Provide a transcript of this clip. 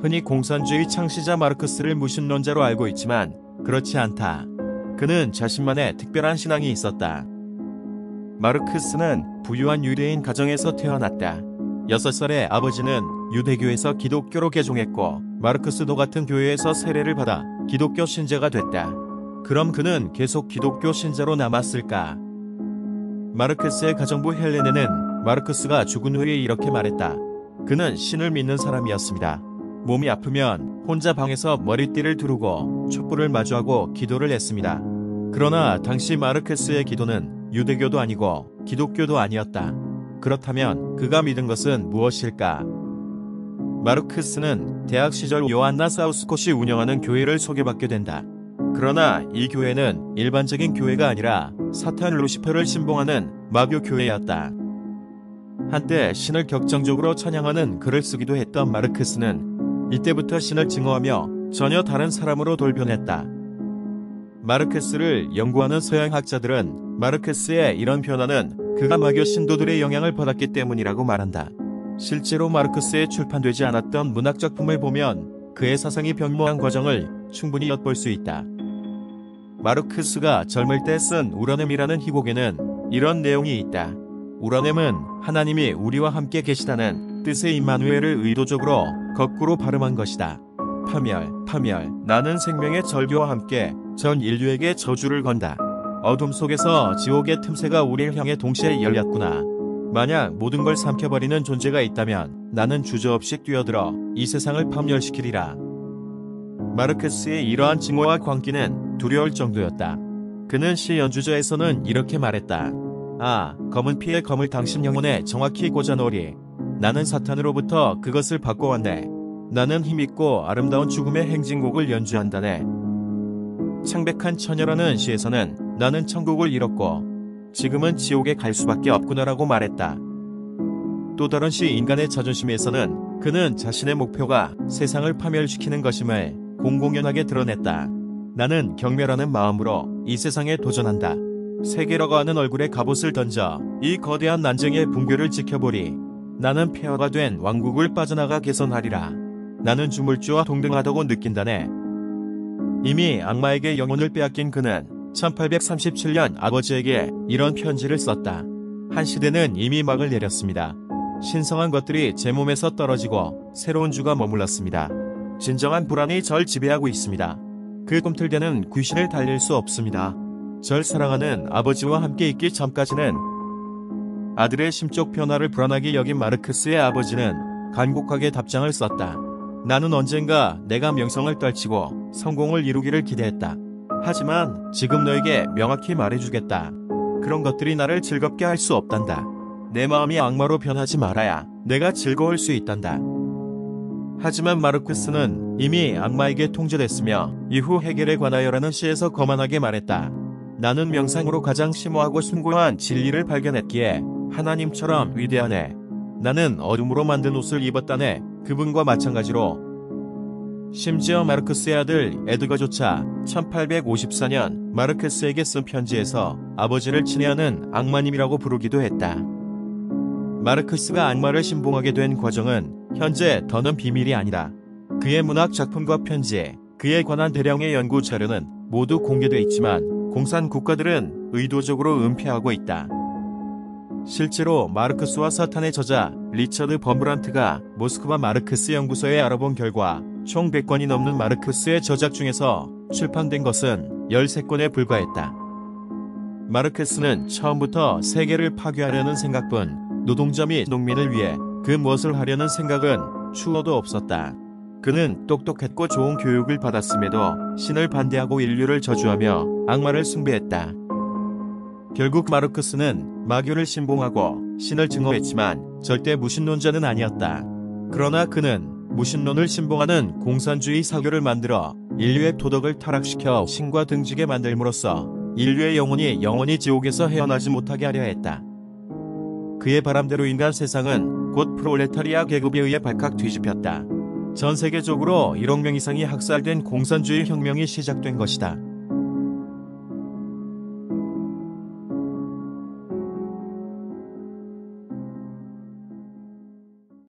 흔히 공산주의 창시자 마르크스를 무신론자로 알고 있지만 그렇지 않다. 그는 자신만의 특별한 신앙이 있었다. 마르크스는 부유한 유대인 가정에서 태어났다. 6살에 아버지는 유대교에서 기독교로 개종했고 마르크스도 같은 교회에서 세례를 받아 기독교 신자가 됐다. 그럼 그는 계속 기독교 신자로 남았을까? 마르크스의 가정부 헬레네는 마르크스가 죽은 후에 이렇게 말했다. 그는 신을 믿는 사람이었습니다. 몸이 아프면 혼자 방에서 머리띠를 두르고 촛불을 마주하고 기도를 했습니다. 그러나 당시 마르크스의 기도는 유대교도 아니고 기독교도 아니었다. 그렇다면 그가 믿은 것은 무엇일까? 마르크스는 대학 시절 요한나 사우스콧이 운영하는 교회를 소개받게 된다. 그러나 이 교회는 일반적인 교회가 아니라 사탄 루시퍼를 신봉하는 마교 교회였다. 한때 신을 격정적으로 찬양하는 글을 쓰기도 했던 마르크스는 이때부터 신을 증오하며 전혀 다른 사람으로 돌변했다. 마르크스를 연구하는 서양 학자들은 마르크스의 이런 변화는 그가 마교 신도들의 영향을 받았기 때문이라고 말한다. 실제로 마르크스에 출판되지 않았던 문학작품을 보면 그의 사상이 변모한 과정을 충분히 엿볼 수 있다. 마르크스가 젊을 때 쓴 우라넴이라는 희곡에는 이런 내용이 있다. 우라넴은 하나님이 우리와 함께 계시다는 뜻의 임마누엘을 의도적으로 거꾸로 발음한 것이다. 파멸, 나는 생명의 절규와 함께 전 인류에게 저주를 건다. 어둠 속에서 지옥의 틈새가 우리를 향해 동시에 열렸구나. 만약 모든 걸 삼켜버리는 존재가 있다면 나는 주저없이 뛰어들어 이 세상을 파멸시키리라. 마르크스의 이러한 증오와 광기는 두려울 정도였다. 그는 시 연주자에서는 이렇게 말했다. 검은 피의 검을 당신 영혼에 정확히 꽂아놓으리. 나는 사탄으로부터 그것을 바꿔왔네. 나는 힘있고 아름다운 죽음의 행진곡을 연주한다네. 창백한 처녀라는 시에서는 나는 천국을 잃었고 지금은 지옥에 갈 수밖에 없구나라고 말했다. 또 다른 시 인간의 자존심에서는 그는 자신의 목표가 세상을 파멸시키는 것임을 공공연하게 드러냈다. 나는 경멸하는 마음으로 이 세상에 도전한다. 세계라고 하는 얼굴에 갑옷을 던져 이 거대한 난쟁이의 붕괴를 지켜보리. 나는 폐허가 된 왕국을 빠져나가 개선하리라. 나는 주물주와 동등하다고 느낀다네. 이미 악마에게 영혼을 빼앗긴 그는 1837년 아버지에게 이런 편지를 썼다. 한 시대는 이미 막을 내렸습니다. 신성한 것들이 제 몸에서 떨어지고 새로운 주가 머물렀습니다. 진정한 불안이 절 지배하고 있습니다. 그 꿈틀대는 귀신을 달릴 수 없습니다. 절 사랑하는 아버지와 함께 있기 전까지는. 아들의 심적 변화를 불안하게 여긴 마르크스의 아버지는 간곡하게 답장을 썼다. 나는 언젠가 내가 명성을 떨치고 성공을 이루기를 기대했다. 하지만 지금 너에게 명확히 말해주겠다. 그런 것들이 나를 즐겁게 할 수 없단다. 내 마음이 악마로 변하지 말아야 내가 즐거울 수 있단다. 하지만 마르크스는 이미 악마에게 통제됐으며 이후 해결에 관하여라는 시에서 거만하게 말했다. 나는 명상으로 가장 심오하고 숭고한 진리를 발견했기에 하나님처럼 위대하네. 나는 어둠으로 만든 옷을 입었다네. 그분과 마찬가지로. 심지어 마르크스의 아들 에드거조차 1854년 마르크스에게 쓴 편지에서 아버지를 친애하는 악마님이라고 부르기도 했다. 마르크스가 악마를 신봉하게 된 과정은 현재 더는 비밀이 아니다. 그의 문학 작품과 편지, 그에 관한 대량의 연구 자료는 모두 공개돼 있지만 공산 국가들은 의도적으로 은폐하고 있다. 실제로 마르크스와 사탄의 저자 리처드 범브란트가 모스크바 마르크스 연구소에 알아본 결과 총 100권이 넘는 마르크스의 저작 중에서 출판된 것은 13권에 불과했다. 마르크스는 처음부터 세계를 파괴하려는 생각뿐 노동자 및 농민을 위해 그 무엇을 하려는 생각은 추호도 없었다. 그는 똑똑했고 좋은 교육을 받았음에도 신을 반대하고 인류를 저주하며 악마를 숭배했다. 결국 마르크스는 마교를 신봉하고 신을 증오했지만 절대 무신론자는 아니었다. 그러나 그는 무신론을 신봉하는 공산주의 사교를 만들어 인류의 도덕을 타락시켜 신과 등지게 만들므로써 인류의 영혼이 지옥에서 헤어나지 못하게 하려 했다. 그의 바람대로 인간 세상은 곧 프롤레타리아 계급에 의해 발칵 뒤집혔다. 전 세계적으로 1억 명 이상이 학살된 공산주의 혁명이 시작된 것이다.